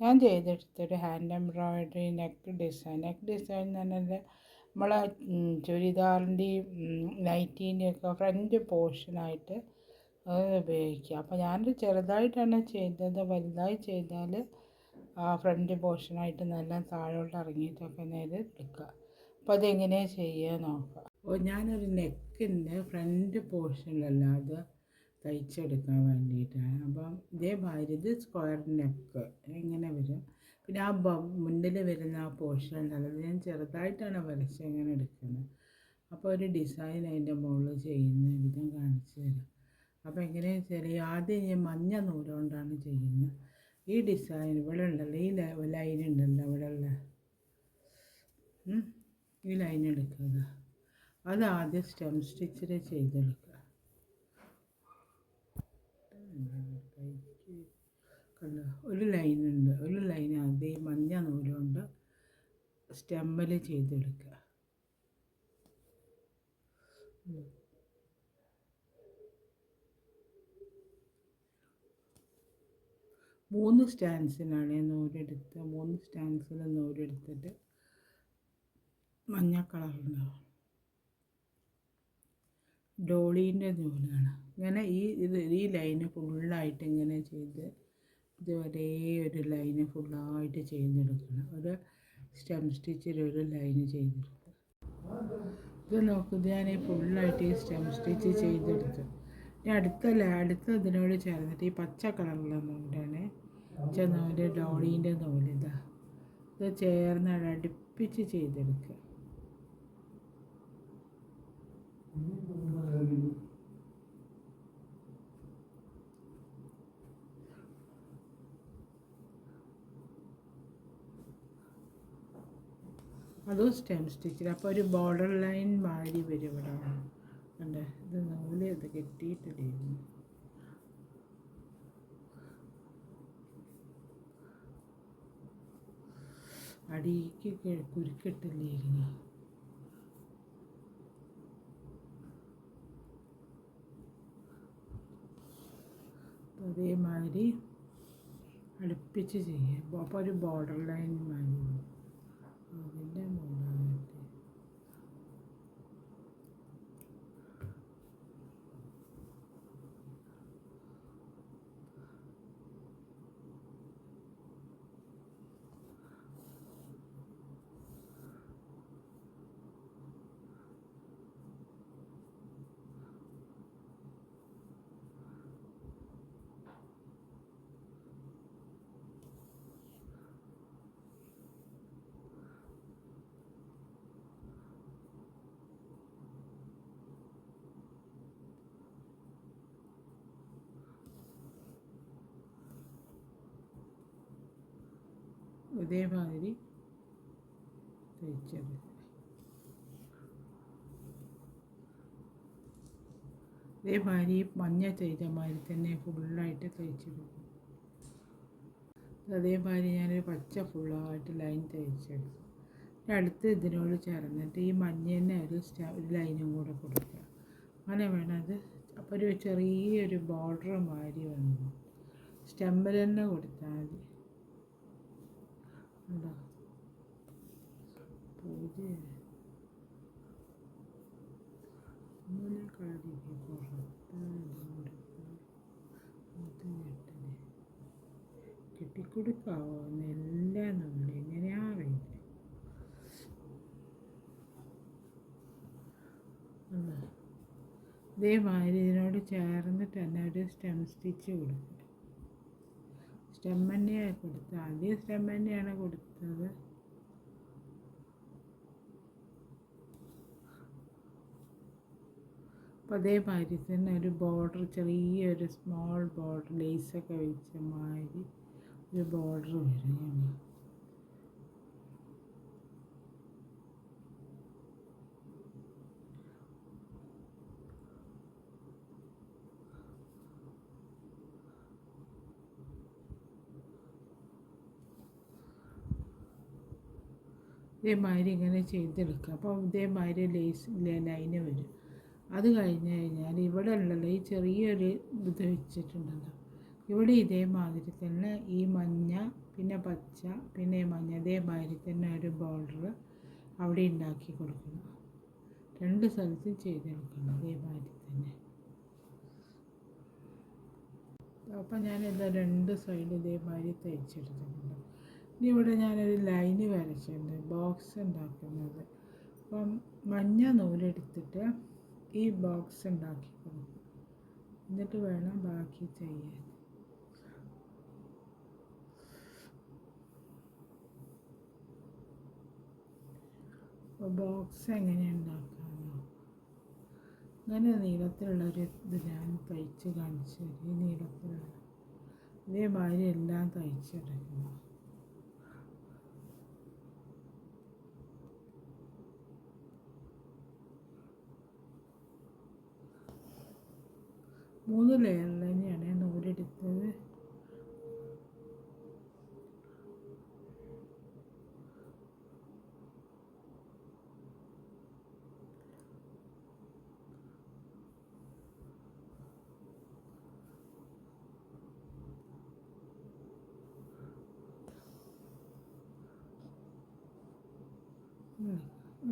ഞാൻ ചെയ്തെടുത്തൊരു hand embroidery neck design എന്ന് പറഞ്ഞാൽ നമ്മളെ ചുരിദാറിൻ്റെയും നൈറ്റീൻ്റെയൊക്കെ ഫ്രണ്ട് പോർഷനായിട്ട് അത് ഉപയോഗിക്കുക. അപ്പോൾ ഞാനൊരു ചെറുതായിട്ടാണ് ചെയ്തത്. വലുതായി ചെയ്താൽ ആ ഫ്രണ്ട് പോർഷനായിട്ട് നല്ല താഴോട്ട് ഇറങ്ങിയിട്ടൊക്കെ നേരെ എടുക്കുക. അപ്പോൾ അതെങ്ങനെയാണ് ചെയ്യുക നോക്കാം. അപ്പോൾ ഞാനൊരു നെക്കിൻ്റെ ഫ്രണ്ട് പോർഷനിലല്ലാതെ തയ്ച്ചെടുക്കാൻ വേണ്ടിയിട്ടാണ്. അപ്പം ഇതേമാതിരി ഇത് സ്ക്വയർ നെക്ക് ഇങ്ങനെ വരും. പിന്നെ ആ മുന്നിൽ വരുന്ന ആ പോർഷൻ ഉണ്ടല്ലോ, ഞാൻ ചെറുതായിട്ടാണ് വരച്ച് ഇങ്ങനെ എടുക്കുന്നത്. അപ്പോൾ ഒരു ഡിസൈൻ അതിൻ്റെ മുകളിൽ ചെയ്യുന്ന വിധം കാണിച്ചു തരാം. അപ്പോൾ എങ്ങനെയാണെന്ന് വെച്ചാൽ ആദ്യം ഞാൻ മഞ്ഞ നൂലുകൊണ്ടാണ് ചെയ്യുന്നത്. ഈ ഡിസൈൻ ഇവിടെ ഉണ്ടല്ലോ, ഈ ലൈൻ ഉണ്ടല്ലോ ഇവിടെ ഉള്ള ഈ ലൈൻ എടുക്കുക. അത് ആദ്യം സ്റ്റെം സ്റ്റിച്ചിൽ ചെയ്തെടുക്കുക. കണ്ടോ, ഒരു ലൈനുണ്ട്. ഒരു ലൈൻ ആദ്യം ഈ മഞ്ഞ നൂലുകൊണ്ട് സ്റ്റെമ്മിൽ ചെയ്തെടുക്കുക. മൂന്ന് സ്റ്റാൻസിനാണ് നൂലെടുത്ത്, 3 സ്റ്റാൻസിൽ നൂലെടുത്തിട്ട് മഞ്ഞ കളറുണ്ടാവും. ഡോളീൻ്റെ നൂലാണ്. ഇങ്ങനെ ഈ ലൈന് ഫുള്ളായിട്ട് ഇങ്ങനെ ചെയ്ത് ഇത് ഒരേ ഒരു ലൈന് ഫുള്ളായിട്ട് ചെയ്തെടുക്കണം. ഒരു സ്റ്റെം സ്റ്റിച്ചിൽ ഒരു ലൈന് ചെയ്തെടുക്കുക. ഇത് നോക്കുക, ഞാൻ ഫുള്ളായിട്ട് ഈ സ്റ്റെം സ്റ്റിച്ച് ചെയ്തെടുത്തു. ഇനി അടുത്ത ഇതിനോട് ചേർന്നിട്ട് ഈ പച്ച കളറുള്ള നൂലാണ് നൂല്, ഡോളീൻ്റെ നൂല്. ഇത് ചേർന്ന് അടുപ്പിച്ച് ചെയ്തെടുക്കുക. അതും സ്റ്റെം സ്റ്റിച്ചിൽ. അപ്പോൾ ഒരു ബോർഡർ ലൈൻ മാറി വരും ഇവിടെ. ഉണ്ട്, ഇത് നൂല് ഇത് കെട്ടിയിട്ടില്ലായിരുന്നു. അടിക്ക് കുരുക്കിട്ടില്ലായിരുന്നു. അതേമാതിരി അടുപ്പിച്ച് ചെയ്യാം. അപ്പോൾ ഒരു ബോർഡർ ലൈൻ മാറി അതിൻ്റെ മുകളിലായിട്ട് ഇതേമാതിരി തയ്ച്ചെടുക്കുക. ഇതേമാതിരി മഞ്ഞ ചെയ്ത മാതിരി തന്നെ ഫുള്ളായിട്ട് തയ്ച്ചെടുക്കും. അതേമാതിരി ഞാനൊരു പച്ച ഫുള്ളായിട്ട് ലൈൻ തയ്ച്ചെടുക്കും. അടുത്ത് ഇതിനോട് ചേർന്നിട്ട് ഈ മഞ്ഞേനെ ഒരു ലൈനും കൂടെ കൊടുക്കുക. അങ്ങനെ വേണം അത്. അപ്പോൾ ഒരു ചെറിയൊരു ബോർഡർ മാതിരി വന്നു. സ്റ്റെമ്മിൽ തന്നെ കൊടുത്താൽ മതി. ഉണ്ടോ, പൂജ ഇങ്ങനെ കാണിക്കും. കെട്ടിക്കൊടുക്കാവോ എന്നെല്ലാം നമ്മൾ എങ്ങനെയാ അറിയില്ല. ഇതേമാതിരി ഇതിനോട് ചേർന്നിട്ട് തന്നെ ഒരു സ്റ്റെം സ്റ്റിച്ച് കൊടുക്കുക. സ്റ്റെം തന്നെയാണ് കൊടുത്തത്. ആദ്യം സ്റ്റെം തന്നെയാണ് കൊടുത്തത്. അപ്പോൾ അതേമാതിരി തന്നെ ഒരു ബോർഡർ, ചെറിയൊരു സ്മോൾ ബോർഡർ, ലേസൊക്കെ വെച്ച മാതിരി ഒരു ബോർഡർ വരികയാണ്. ഇതേമാതിരി ഇങ്ങനെ ചെയ്തെടുക്കുക. അപ്പോൾ ഇതേമാതിരി ലൈന് വരും. അത് കഴിഞ്ഞ് കഴിഞ്ഞാൽ ഇവിടെ ഉള്ളത് ഈ ചെറിയൊരു ഇത് വെച്ചിട്ടുണ്ടല്ലോ, ഇവിടെ ഇതേമാതിരി തന്നെ ഈ മഞ്ഞ പിന്നെ പച്ച പിന്നെ മഞ്ഞ ഇതേമാതിരി തന്നെ ഒരു ബോർഡർ അവിടെ ഉണ്ടാക്കി കൊടുക്കണം. രണ്ട് സ്ഥലത്തും ചെയ്തെടുക്കണം ഇതേമാതിരി തന്നെ. അപ്പം ഞാനിത് രണ്ട് സൈഡ് ഇതേമാതിരി തയ്ച്ചെടുത്തിട്ടുണ്ട്. ഇനി ഇവിടെ ഞാനൊരു ലൈന് വരച്ചിട്ടുണ്ട് ബോക്സ് ഉണ്ടാക്കുന്നത്. അപ്പം മഞ്ഞ നൂലെടുത്തിട്ട് ഈ ബോക്സ് ഉണ്ടാക്കി കൊടുക്കും. എന്നിട്ട് വേണം ബാക്കി ചെയ്യാൻ. അപ്പോൾ ബോക്സ് എങ്ങനെ ഉണ്ടാക്കാമോ, അങ്ങനെ നീളത്തിലുള്ളൊരു ഇത് ഞാൻ തയ്ച്ച് കാണിച്ചു. ഈ നീളത്തിലുള്ള ഇതേമാതിരി എല്ലാം തയ്ച്ചെടുക്കുന്നു. മൂന്ന് ലെയറിൽ തന്നെയാണ് നൂലെടുത്തത്.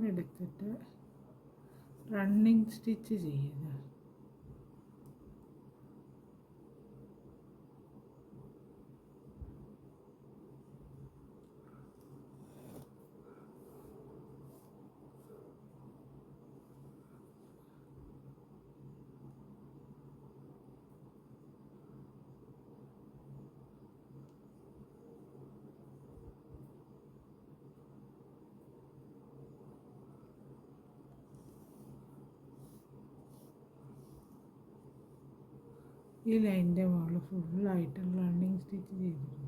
എടുത്തിട്ട് റണ്ണിങ് സ്റ്റിച്ച് ചെയ്യുക. ഈ ലൈനിൻ്റെ മുകളിൽ ഫുള്ളായിട്ട് റണ്ണിങ് സ്റ്റിച്ച് ചെയ്തിട്ടുണ്ട്.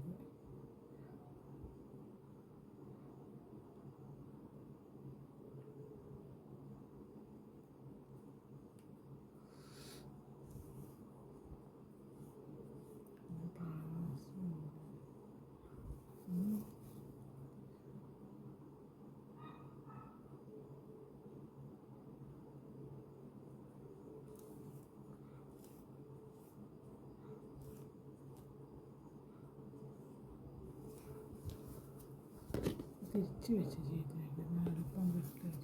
തിരിച്ച് വെച്ച് ചെയ്തേക്കുന്നത് എളുപ്പം കിട്ടും.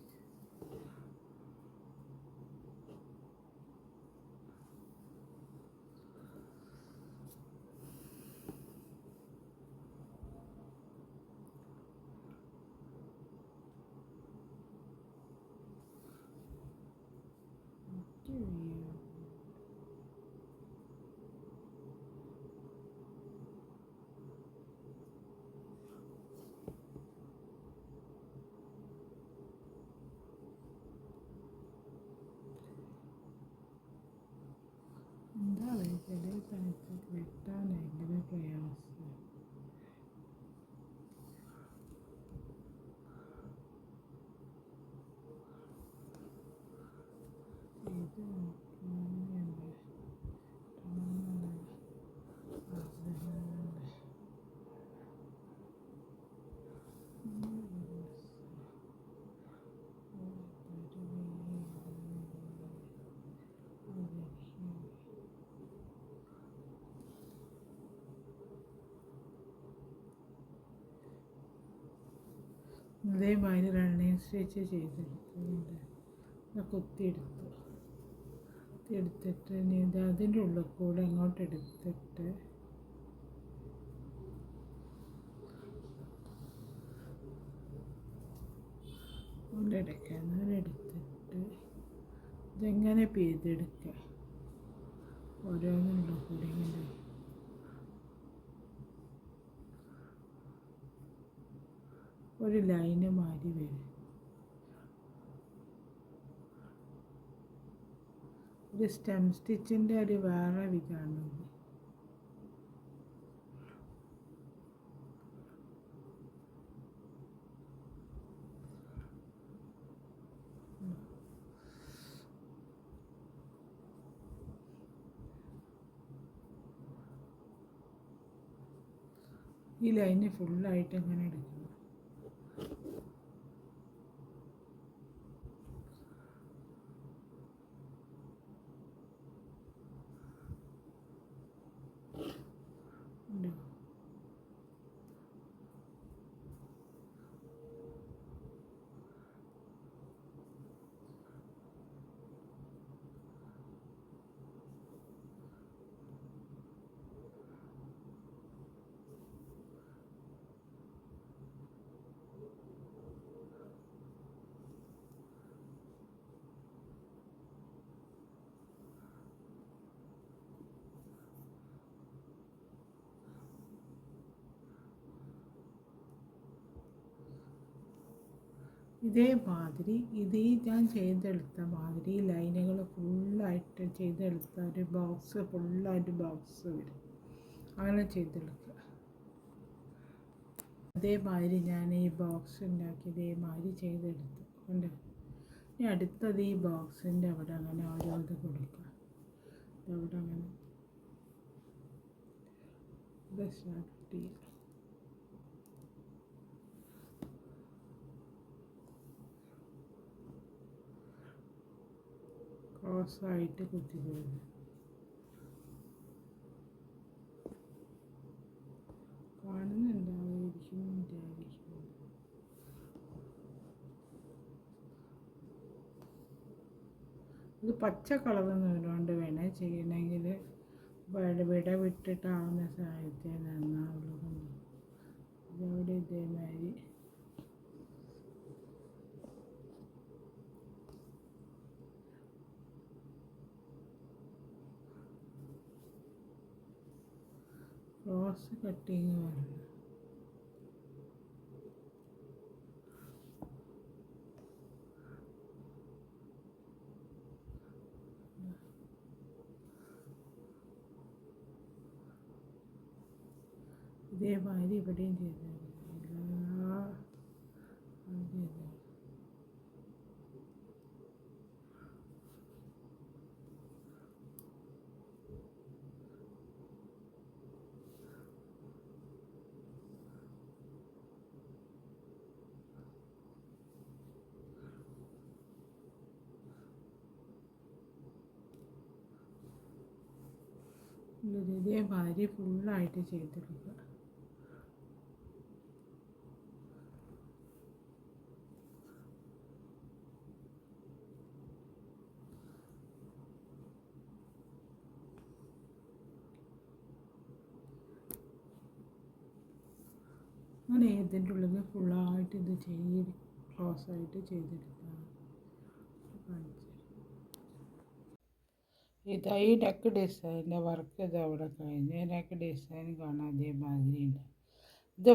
എന്താ ചില സ്ഥലത്ത് വെട്ടാൻ ഭയങ്കര പ്രയാസം. ഇത് അതേമാതിരി റണ്ണിങ് സ്റ്റിച്ച് ചെയ്തെടുക്കുന്നുണ്ട്. കുത്തിയെടുത്തിട്ട് ഇനി ഇത് അതിൻ്റെ ഉള്ളിൽ കൂടെ അങ്ങോട്ട് എടുത്തിട്ട് കൊണ്ടെടുക്കുക. നൂലെടുത്തിട്ട് ഇതെങ്ങനെ ചെയ്തെടുക്കുക. ഓരോന്നുള്ള കൂടെ ഇങ്ങനെ ഒരു ലൈന് മാറി വരും. ഒരു സ്റ്റെം സ്റ്റിച്ചിൻ്റെ ഒരു വേറെ വിധാനം. ഈ ലൈന് ഫുള്ളായിട്ട് അങ്ങനെ എടുക്കണം. ഇതേമാതിരി ഞാൻ ചെയ്തെടുത്ത മാതിരി ലൈനുകൾ ഫുള്ളായിട്ട് ചെയ്തെടുത്ത ഒരു ബോക്സ് ഫുള്ളായിട്ട് ബോക്സ് വരും. അങ്ങനെ ചെയ്തെടുക്കുക. അതേമാതിരി ഞാൻ ഈ ബോക്സ് ഉണ്ടാക്കി ഇതേമാതിരി ചെയ്തെടുത്തു കൊണ്ട് ഇനി അടുത്തത് ഈ ബോക്സിൻ്റെ അവിടെ അങ്ങനെ ഓരോന്ന് കൊടുക്കുക. അവിടെ അങ്ങനെ ഇത് സ്റ്റാർട്ട് ചെയ്യുക. ക്രോസായിട്ട് കുത്തി പോകുന്നു. കാണുന്നുണ്ടാവുമായിരിക്കും വിചാരിക്കുന്നു. ഇത് പച്ച കളറൊന്നും ഇല്ലാണ്ട് വേണേ ചെയ്യണമെങ്കിൽ വിട വിട്ടിട്ടാവുന്ന സാഹചര്യത്തിൽ നന്നാവുള്ളൂ. ഇതവിടെ ഇതേമാതിരി ക്രോസ് കട്ടിങ് വരണം. ഇതേമാതിരി ഇവിടെയും ചെയ്താൽ ഇതേമാതിരി ഫുള്ളായിട്ട് ചെയ്തെടുക്കുക. അങ്ങനെ ഇതിൻ്റെ ഉള്ളിൽ ഫുള്ളായിട്ട് ഇത് ക്ലോസ് ആയിട്ട് ചെയ്തെടുക്കുക. ഇതാ ഈ നെക്ക് ഡിസൈനിൻ്റെ വർക്ക് ഇത് അവിടെ കഴിഞ്ഞ് നെക്ക് ഡിസൈൻ കാണാൻ അതേമാതിരി ഉണ്ട്. ഇത്